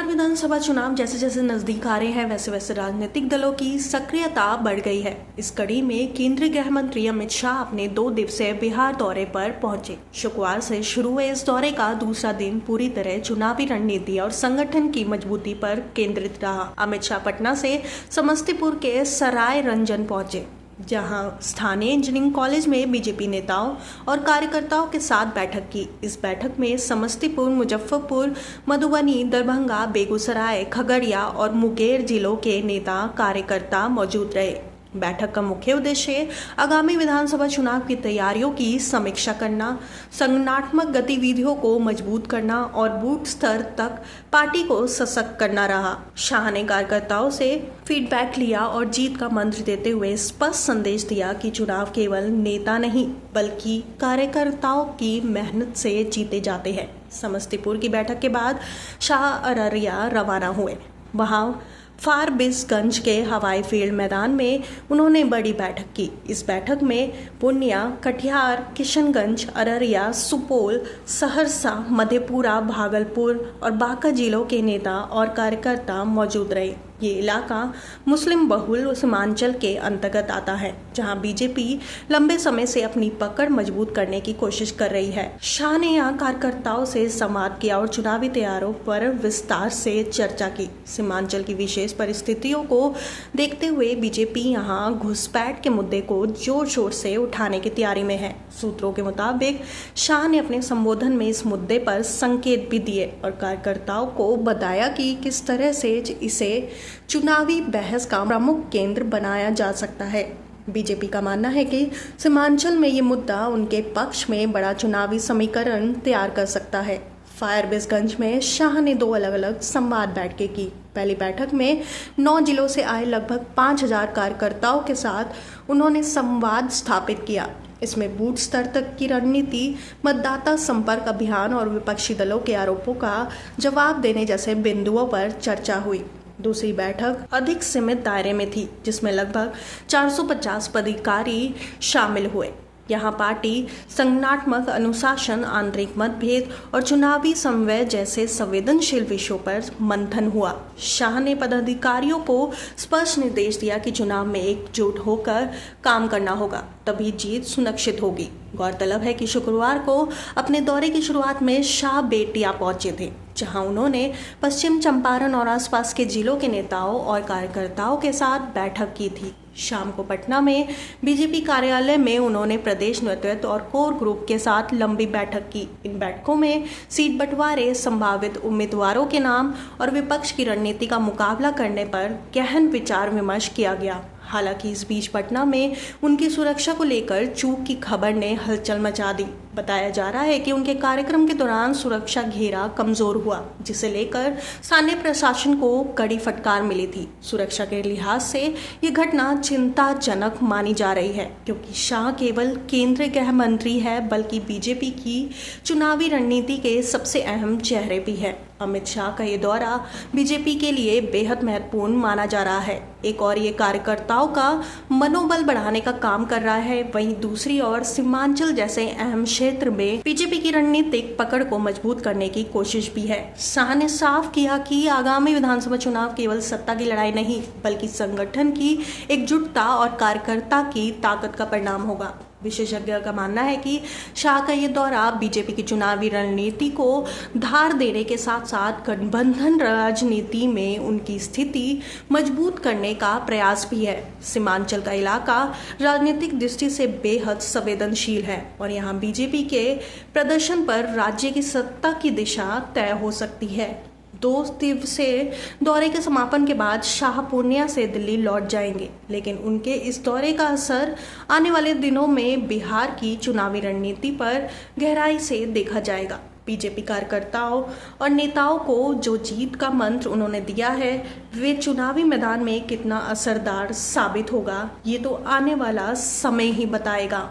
विधानसभा चुनाव जैसे जैसे नजदीक आ रहे हैं वैसे वैसे राजनीतिक दलों की सक्रियता बढ़ गई है। इस कड़ी में केंद्रीय गृह मंत्री अमित शाह अपने 2 दिवसीय बिहार दौरे पर पहुंचे। शुक्रवार से शुरू हुए इस दौरे का दूसरा दिन पूरी तरह चुनावी रणनीति और संगठन की मजबूती पर केंद्रित रहा। अमित शाह पटना से समस्तीपुर के सराय रंजन पहुंचे, जहां स्थानीय इंजीनियरिंग कॉलेज में बीजेपी नेताओं और कार्यकर्ताओं के साथ बैठक की। इस बैठक में समस्तीपुर, मुजफ्फरपुर, मधुबनी, दरभंगा, बेगूसराय, खगड़िया और मुंगेर जिलों के नेता कार्यकर्ता मौजूद रहे। बैठक का मुख्य उद्देश्य आगामी विधानसभा चुनाव की तैयारियों की समीक्षा करना, संगठनात्मक गतिविधियों को मजबूत करना और बूथ स्तर तक पार्टी को सशक्त करना रहा। शाह ने कार्यकर्ताओं से फीडबैक लिया और जीत का मंत्र देते हुए स्पष्ट संदेश दिया कि चुनाव केवल नेता नहीं बल्कि कार्यकर्ताओं की मेहनत से जीते जाते हैं। समस्तीपुर की बैठक के बाद शाह अररिया रवाना हुए। वहां फारबिसगंज के हवाई फील्ड मैदान में उन्होंने बड़ी बैठक की। इस बैठक में पूर्णिया, कटिहार, किशनगंज, अररिया, सुपौल, सहरसा, मधेपुरा, भागलपुर और बांका जिलों के नेता और कार्यकर्ता मौजूद रहे। ये इलाका मुस्लिम बहुल सीमांचल के अंतर्गत आता है, जहां बीजेपी लंबे समय से अपनी पकड़ मजबूत करने की कोशिश कर रही है। शाह ने यहां कार्यकर्ताओं से संवाद किया और चुनावी तैयारियों पर विस्तार से चर्चा की। सीमांचल की विशेष परिस्थितियों को देखते हुए बीजेपी यहां घुसपैठ के मुद्दे को जोर शोर से उठाने की तैयारी में है। सूत्रों के मुताबिक शाह ने अपने संबोधन में इस मुद्दे पर संकेत भी दिए और कार्यकर्ताओं को बताया कि किस तरह से इसे चुनावी बहस का प्रमुख केंद्र बनाया जा सकता है। बीजेपी का मानना है कि सीमांचल में ये मुद्दा उनके पक्ष में बड़ा चुनावी समीकरण तैयार कर सकता है। फारबिसगंज में शाह ने 2 अलग अलग संवाद बैठकें की। पहली बैठक में 9 जिलों से आए लगभग 5000 कार्यकर्ताओं के साथ उन्होंने संवाद स्थापित किया। इसमें बूथ स्तर तक की रणनीति, मतदाता संपर्क अभियान और विपक्षी दलों के आरोपों का जवाब देने जैसे बिंदुओं पर चर्चा हुई। दूसरी बैठक अधिक सीमित दायरे में थी, जिसमें लगभग 450 पदाधिकारी शामिल हुए। यहाँ पार्टी संगठनात्मक अनुशासन, आंतरिक मतभेद और चुनावी समन्वय जैसे संवेदनशील विषयों पर मंथन हुआ। शाह ने पदाधिकारियों को स्पष्ट निर्देश दिया कि चुनाव में एकजुट होकर काम करना होगा, तभी जीत सुनिश्चित होगी। गौरतलब है कि शुक्रवार को अपने दौरे की शुरुआत में शाह बेतिया पहुंचे थे, जहां उन्होंने पश्चिम चंपारण और आसपास के जिलों के नेताओं और कार्यकर्ताओं के साथ बैठक की थी। शाम को पटना में बीजेपी कार्यालय में उन्होंने प्रदेश नेतृत्व और कोर ग्रुप के साथ लंबी बैठक की। इन बैठकों में सीट बंटवारे, संभावित उम्मीदवारों के नाम और विपक्ष की रणनीति का मुकाबला करने पर गहन विचार विमर्श किया गया। हालांकि इस बीच पटना में उनकी सुरक्षा को लेकर चूक की खबर ने हलचल मचा दी। बताया जा रहा है कि उनके कार्यक्रम के दौरान सुरक्षा घेरा कमजोर हुआ, जिसे लेकर स्थानीय प्रशासन को कड़ी फटकार मिली थी। सुरक्षा के लिहाज से ये घटना चिंताजनक मानी जा रही है, क्योंकि शाह केवल केंद्रीय गृह मंत्री है बल्कि बीजेपी की चुनावी रणनीति के सबसे अहम चेहरे भी है। अमित शाह का ये दौरा बीजेपी के लिए बेहद महत्वपूर्ण माना जा रहा है। एक और ये कार्यकर्ताओं का मनोबल बढ़ाने का काम कर रहा है, वहीं दूसरी ओर सीमांचल जैसे अहम क्षेत्र में बीजेपी की रणनीतिक पकड़ को मजबूत करने की कोशिश भी है। शाह ने साफ किया कि आगामी विधानसभा चुनाव केवल सत्ता की लड़ाई नहीं बल्कि संगठन की एकजुटता और कार्यकर्ता की ताकत का परिणाम होगा। विशेषज्ञ का मानना है कि शाह का ये दौरा बीजेपी की चुनावी रणनीति को धार देने के साथ साथ गठबंधन राजनीति में उनकी स्थिति मजबूत करने का प्रयास भी है। सीमांचल का इलाका राजनीतिक दृष्टि से बेहद संवेदनशील है और यहाँ बीजेपी के प्रदर्शन पर राज्य की सत्ता की दिशा तय हो सकती है। 2 दिवसीय दौरे के समापन के बाद शाह पूर्णिया से दिल्ली लौट जाएंगे, लेकिन उनके इस दौरे का असर आने वाले दिनों में बिहार की चुनावी रणनीति पर गहराई से देखा जाएगा। बीजेपी कार्यकर्ताओं और नेताओं को जो जीत का मंत्र उन्होंने दिया है, वे चुनावी मैदान में कितना असरदार साबित होगा, ये तो आने वाला समय ही बताएगा।